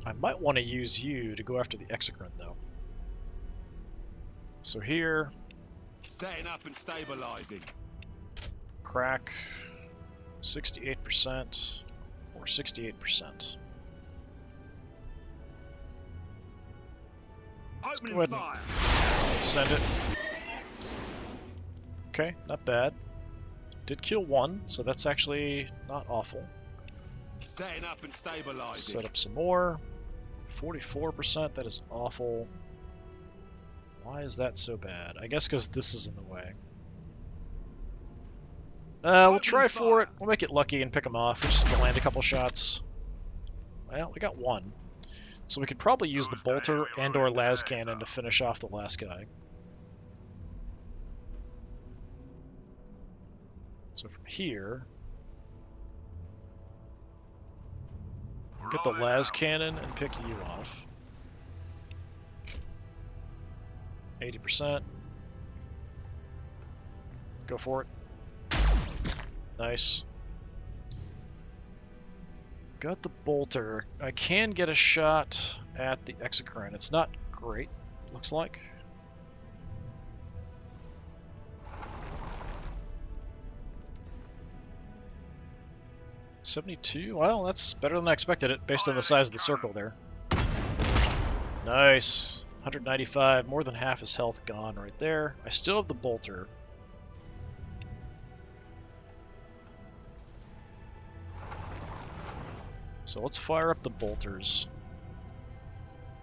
I might want to use you to go after the Exocrine, though. So here... Setting up and stabilizing. Crack. 68% or 68%. Opening go ahead fire. Send it. Okay, not bad. Did kill 1, so that's actually not awful. Setting up and stabilizing. Set up some more. 44%, that is awful. Why is that so bad? I guess because this is in the way. We'll try for it. We'll make it lucky and pick them off. We just have to land a couple shots. Well, we got one. So we could probably use the bolter and or las cannon to finish off the last guy. So from here, we'll get the las cannon and pick you off. 80%. Go for it. Nice. Got the bolter. I can get a shot at the exocrine. It's not great, looks like. $72? Well, that's better than I expected it, based on the size of the circle there. Nice. 195, more than half his health gone right there. I still have the bolter. So let's fire up the bolters.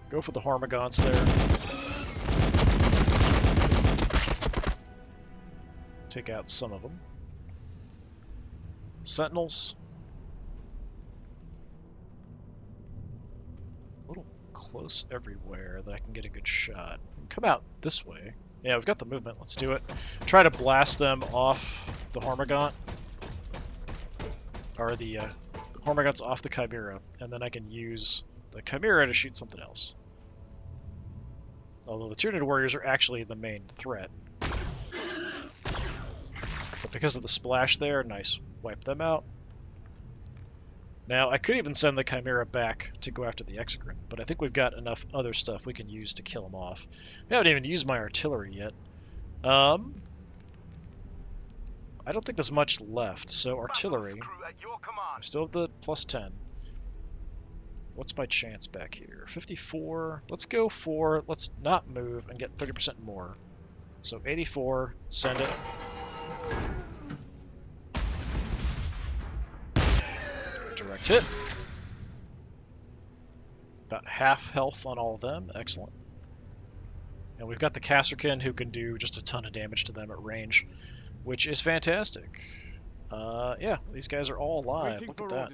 Go for the Hormagaunts there. Take out some of them. Sentinels. A little close everywhere that I can get a good shot. Come out this way. Yeah, we've got the movement. Let's do it. Try to blast them off the Hormagaunt. Or the Hormagaunts off the Chimera, and then I can use the Chimera to shoot something else. Although the Tyranid warriors are actually the main threat. But because of the splash there, nice. Wipe them out. Now, I could even send the Chimera back to go after the exocrine, but I think we've got enough other stuff we can use to kill them off. I haven't even used my artillery yet. I don't think there's much left, so artillery. I still have the +10. What's my chance back here? 54. Let's go for, let's not move and get 30% more. So 84, send it. Direct hit. About half health on all of them, excellent. And we've got the Kasserkin who can do just a ton of damage to them at range, which is fantastic. Yeah, these guys are all alive. Look at that.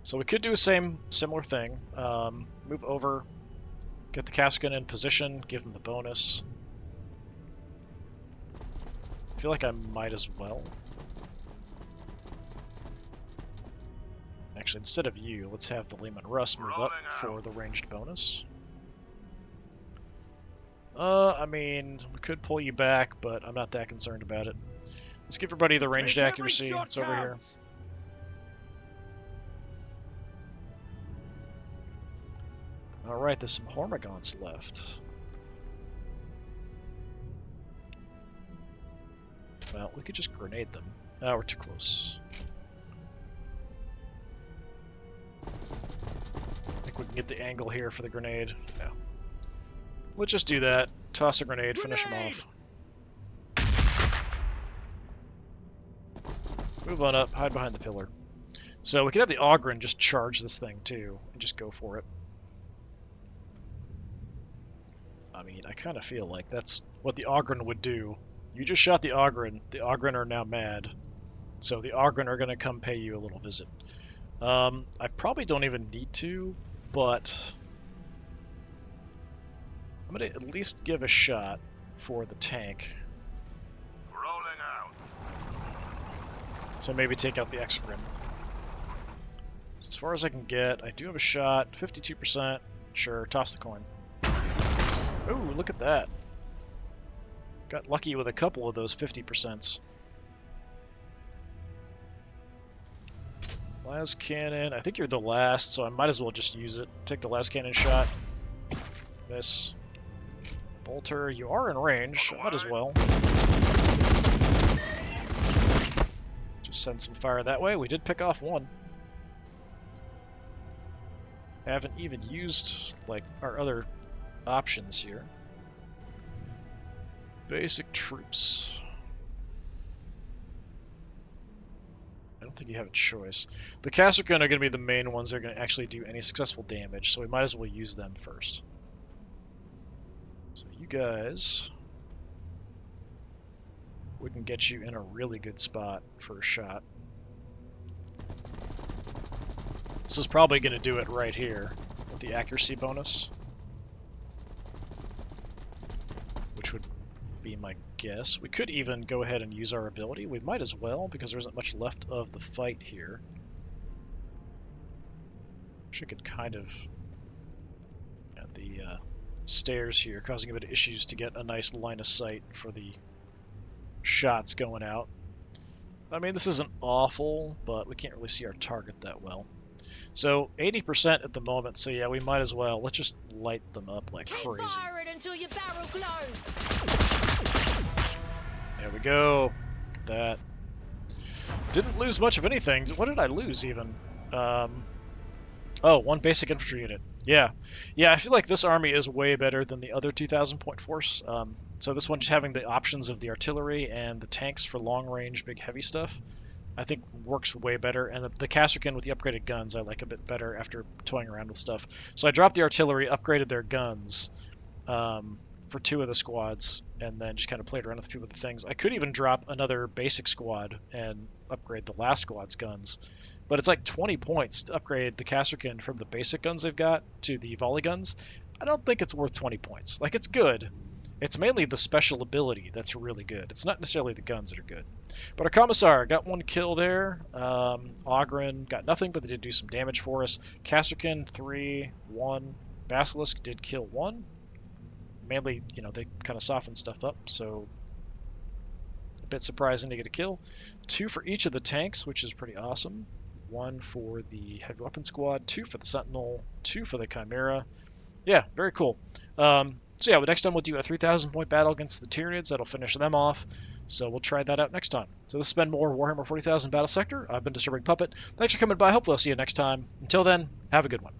So we could do a similar thing. Move over, get the Kasserkin in position, give them the bonus. I feel like I might as well. Actually, instead of you, let's have the Lehman Russ move up for the ranged bonus. I mean, we could pull you back, but I'm not that concerned about it. Let's give everybody the ranged accuracy. It's over here. Alright, there's some Hormagaunts left. Well, we could just grenade them. Oh, we're too close. I think we can get the angle here for the grenade. No. Let's just do that. Toss a grenade, finish them off. Move on up, hide behind the pillar. So we could have the Ogren just charge this thing too, and just go for it. I mean, I kind of feel like that's what the Ogren would do. You just shot the Ogren are now mad. So the Ogren are going to come pay you a little visit. I probably don't even need to, but I'm going to at least give a shot for the tank. Rolling out. So maybe take out the exocrine. So as far as I can get, I do have a shot. 52%. Sure, toss the coin. Ooh, look at that. Got lucky with a couple of those 50%. Las cannon. I think you're the last, so I might as well just use it. Take the las cannon shot. Miss. Bolter, you are in range. I might as well. Just send some fire that way. We did pick off one. Haven't even used, like, our other options here. Basic troops. I don't think you have a choice. The Kasserkin are going to be the main ones that are going to actually do any successful damage, so we might as well use them first. So you guys we can get you in a really good spot for a shot. This is probably going to do it right here with the accuracy bonus, which would be my guess. We could even go ahead and use our ability. We might as well, because there isn't much left of the fight here. Wish I could kind of at the stairs here, causing a bit of issues to get a nice line of sight for the shots going out. I mean, this isn't awful, but we can't really see our target that well. So 80% at the moment, so yeah, we might as well. Let's just light them up like Keep crazy. firing until your barrel glows. There we go. That. Didn't lose much of anything. What did I lose even? Oh, one basic infantry unit. Yeah. Yeah, I feel like this army is way better than the other 2,000 point force. So this one just having the options of the artillery and the tanks for long range, big heavy stuff, I think works way better. And the Casterkin with the upgraded guns I like a bit better after toying around with stuff. So I dropped the artillery, upgraded their guns for 2 of the squads, and then just kind of played around with a few of the things. I could even drop another basic squad and upgrade the last squad's guns. But it's like 20 points to upgrade the Casterkin from the basic guns they've got to the volley guns. I don't think it's worth 20 points. Like, it's good. It's mainly the special ability that's really good. It's not necessarily the guns that are good. But our Commissar got 1 kill there. Ogren got nothing, but they did do some damage for us. Casterkin, 3, 1. Basilisk did kill 1. Mainly, you know, they kind of softened stuff up, so a bit surprising to get a kill. 2 for each of the tanks, which is pretty awesome. 1 for the heavy weapon squad, 2 for the Sentinel, 2 for the Chimera. Yeah, very cool. So yeah, next time we'll do a 3,000 point battle against the Tyranids. That'll finish them off. So we'll try that out next time. So this has been more Warhammer 40,000 Battlesector. I've been Disturbing Puppet. Thanks for coming by. Hopefully I'll see you next time. Until then, have a good one.